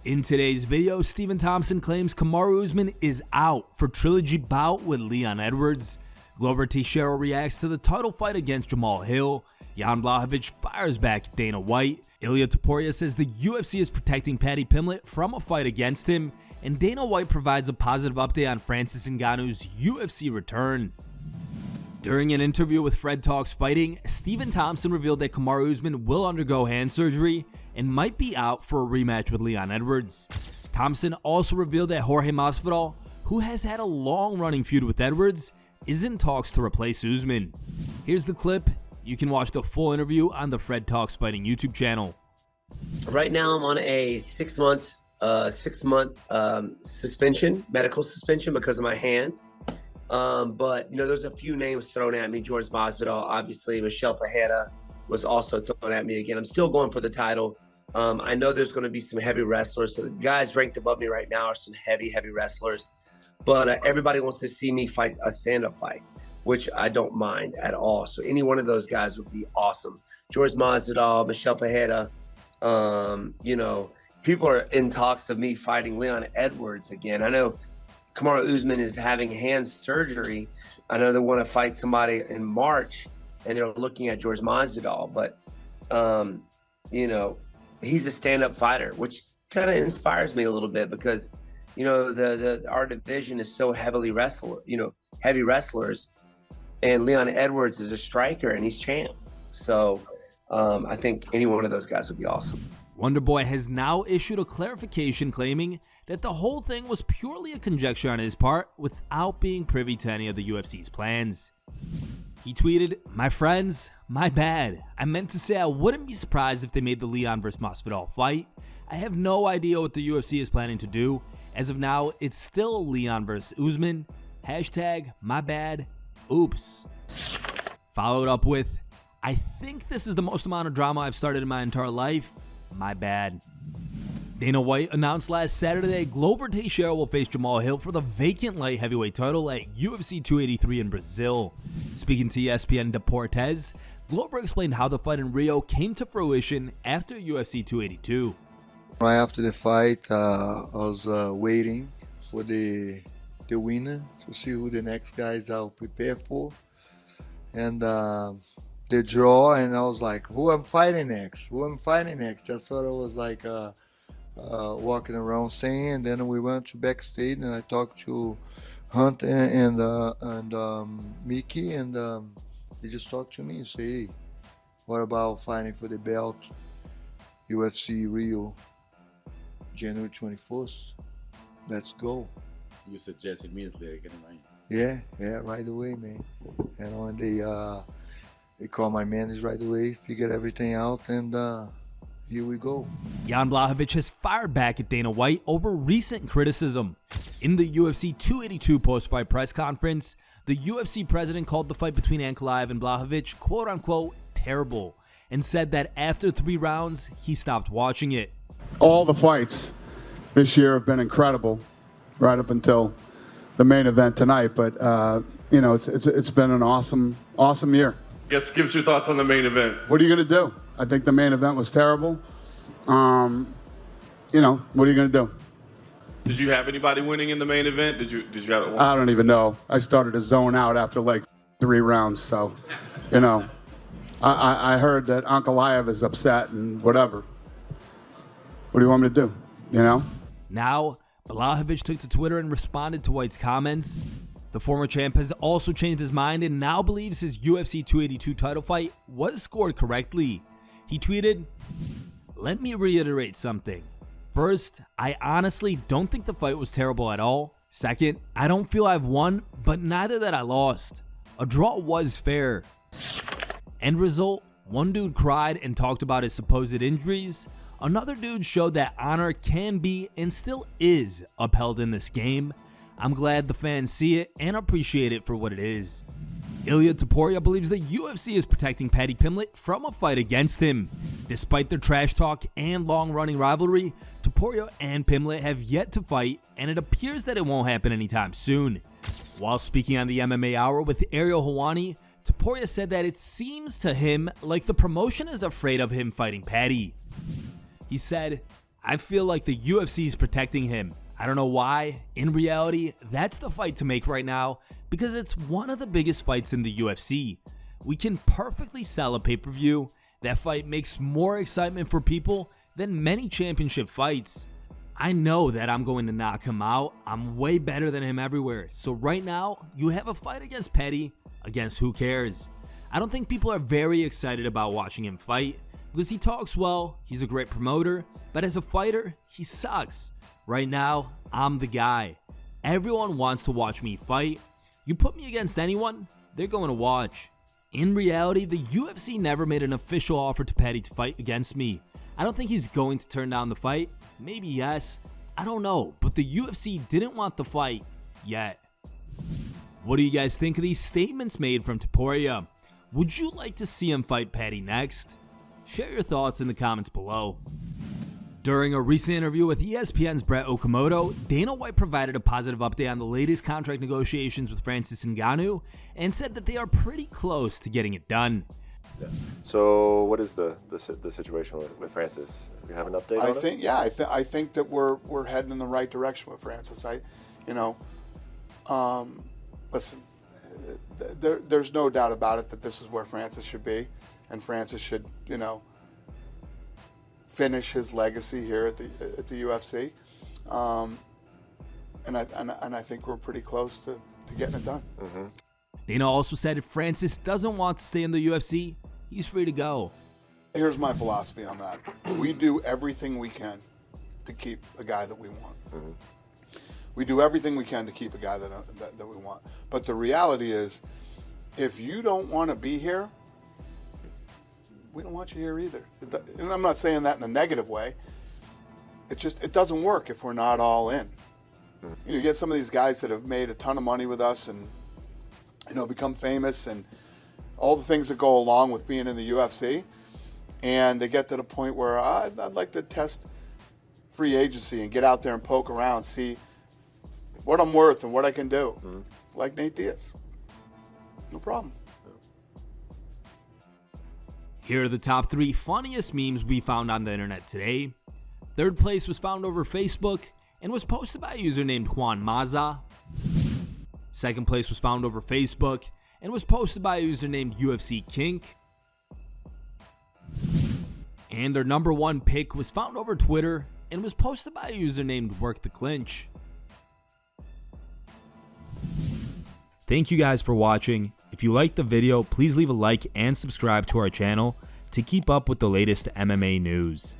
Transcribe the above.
In today's video, Stephen Thompson claims Kamaru Usman is out for trilogy bout with Leon Edwards. Glover Teixeira reacts to the title fight against Jamahal Hill. Jan Blachowicz fires back at Dana White. Ilia Topuria says the UFC is protecting Paddy Pimblett from a fight against him. And Dana White provides a positive update on Francis Ngannou's UFC return. During an interview with Fred Talks Fighting, Stephen Thompson revealed that Kamaru Usman will undergo hand surgery and might be out for a rematch with Leon Edwards. Thompson also revealed that Jorge Masvidal, who has had a long-running feud with Edwards, is in talks to replace Usman. Here's the clip. You can watch the full interview on the Fred Talks Fighting YouTube channel. Right now, I'm on a 6 month suspension, medical suspension because of my hand. But you know, there's a few names thrown at me. George Masvidal, obviously. Michelle Pajeda was also thrown at me again. I'm still going for the title. I know there's going to be some heavy wrestlers. So the guys ranked above me right now are some heavy wrestlers. But everybody wants to see me fight a stand-up fight, which I don't mind at all. So any one of those guys would be awesome. George Masvidal, Michelle Pajeda. You know, people are in talks of me fighting Leon Edwards again. I know Kamaru Usman is having hand surgery. I know they want to fight somebody in March, and they're looking at George Masvidal. But, you know, he's a stand-up fighter, which kind of inspires me a little bit because, you know, our division is so heavy wrestlers, and Leon Edwards is a striker, and he's champ. So I think any one of those guys would be awesome. Wonderboy has now issued a clarification claiming that the whole thing was purely a conjecture on his part without being privy to any of the UFC's plans. He tweeted, "My friends, my bad. I meant to say I wouldn't be surprised if they made the Leon vs. Masvidal fight. I have no idea what the UFC is planning to do. As of now, it's still Leon vs. Usman. Hashtag my bad. Oops." Followed up with, "I think this is the most amount of drama I've started in my entire life. My bad." Dana White announced last Saturday Glover Teixeira will face Jamahal Hill for the vacant light heavyweight title at UFC 283 in Brazil. Speaking to ESPN Deportes, Glover explained how the fight in Rio came to fruition after UFC 282. Right after the fight, I was waiting for the winner to see who the next guys I'll prepare for. And the draw, and I was like, who I'm fighting next? That's what I was like walking around saying. And then we went to backstage, and I talked to Hunt and Mickey, and they just talked to me and say, hey, what about fighting for the belt, UFC Rio, January 21st? Let's go. You suggest immediately again, right? Yeah, right away, man. You know, and they called my manager right away, figured everything out, and here we go. Jan Blachowicz has fired back at Dana White over recent criticism. In the UFC 282 post-fight press conference, the UFC president called the fight between Ankalaev and Blachowicz quote-unquote terrible, and said that after 3 rounds, he stopped watching it. All the fights this year have been incredible, right up until the main event tonight. But you know, it's been an awesome year. Yes, give us your thoughts on the main event. What are you going to do? I think the main event was terrible. You know, what are you going to do? Did you have anybody winning in the main event? Did you have it? I don't even know. I started to zone out after like 3 rounds. So, you know, I heard that Ankalaev is upset and whatever. What do you want me to do? You know? Now, Blachowicz took to Twitter and responded to White's comments. The former champ has also changed his mind and now believes his UFC 282 title fight was scored correctly. He tweeted, "Let me reiterate something. First, I honestly don't think the fight was terrible at all. Second, I don't feel I've won, but neither that I lost. A draw was fair. End result, one dude cried and talked about his supposed injuries. Another dude showed that honor can be and still is upheld in this game. I'm glad the fans see it and appreciate it for what it is." Ilia Topuria believes the UFC is protecting Paddy Pimblett from a fight against him. Despite their trash talk and long-running rivalry, Topuria and Pimblett have yet to fight, and it appears that it won't happen anytime soon. While speaking on the MMA Hour with Ariel Helwani, Topuria said that it seems to him like the promotion is afraid of him fighting Paddy. He said, I feel like the UFC is protecting him. I don't know why. In reality, that's the fight to make right now because it's one of the biggest fights in the UFC. We can perfectly sell a pay-per-view. That fight makes more excitement for people than many championship fights. I know that I'm going to knock him out. I'm way better than him everywhere. So right now, you have a fight against Paddy, against who cares? I don't think people are very excited about watching him fight because he talks well, he's a great promoter, but as a fighter, he sucks. Right now, I'm the guy. Everyone wants to watch me fight. You put me against anyone, they're going to watch. In reality, the UFC never made an official offer to Paddy to fight against me. I don't think he's going to turn down the fight. Maybe yes. I don't know. But the UFC didn't want the fight yet. What do you guys think of these statements made from Topuria? Would you like to see him fight Paddy next? Share your thoughts in the comments below. During a recent interview with ESPN's Brett Okamoto, Dana White provided a positive update on the latest contract negotiations with Francis Ngannou and said that they are pretty close to getting it done. Yeah. So what is the situation with Francis? Do you have an update on it? I think that we're heading in the right direction with Francis. Listen, there's no doubt about it that this is where Francis should be, and Francis should, finish his legacy here at the UFC, and I think we're pretty close to getting it done. Mm-hmm. Dana also said if Francis doesn't want to stay in the UFC, he's free to go. Here's my philosophy on that. We do everything we can to keep a guy that we want. Mm-hmm. We do everything we can to keep a guy that we want. But the reality is, if you don't want to be here, we don't want you here either. And I'm not saying that in a negative way. It doesn't work if we're not all in. Mm-hmm. You get some of these guys that have made a ton of money with us and become famous and all the things that go along with being in the UFC, and they get to the point where I'd like to test free agency and get out there and poke around, see what I'm worth and what I can do, like Nate Diaz. No problem. Here are the top 3 funniest memes we found on the internet today. Third place was found over Facebook and was posted by a user named Juan Maza. Second place was found over Facebook and was posted by a user named UFC Kink. And their number 1 pick was found over Twitter and was posted by a user named Work the Clinch. Thank you guys for watching. If you liked the video, please leave a like and subscribe to our channel to keep up with the latest MMA news.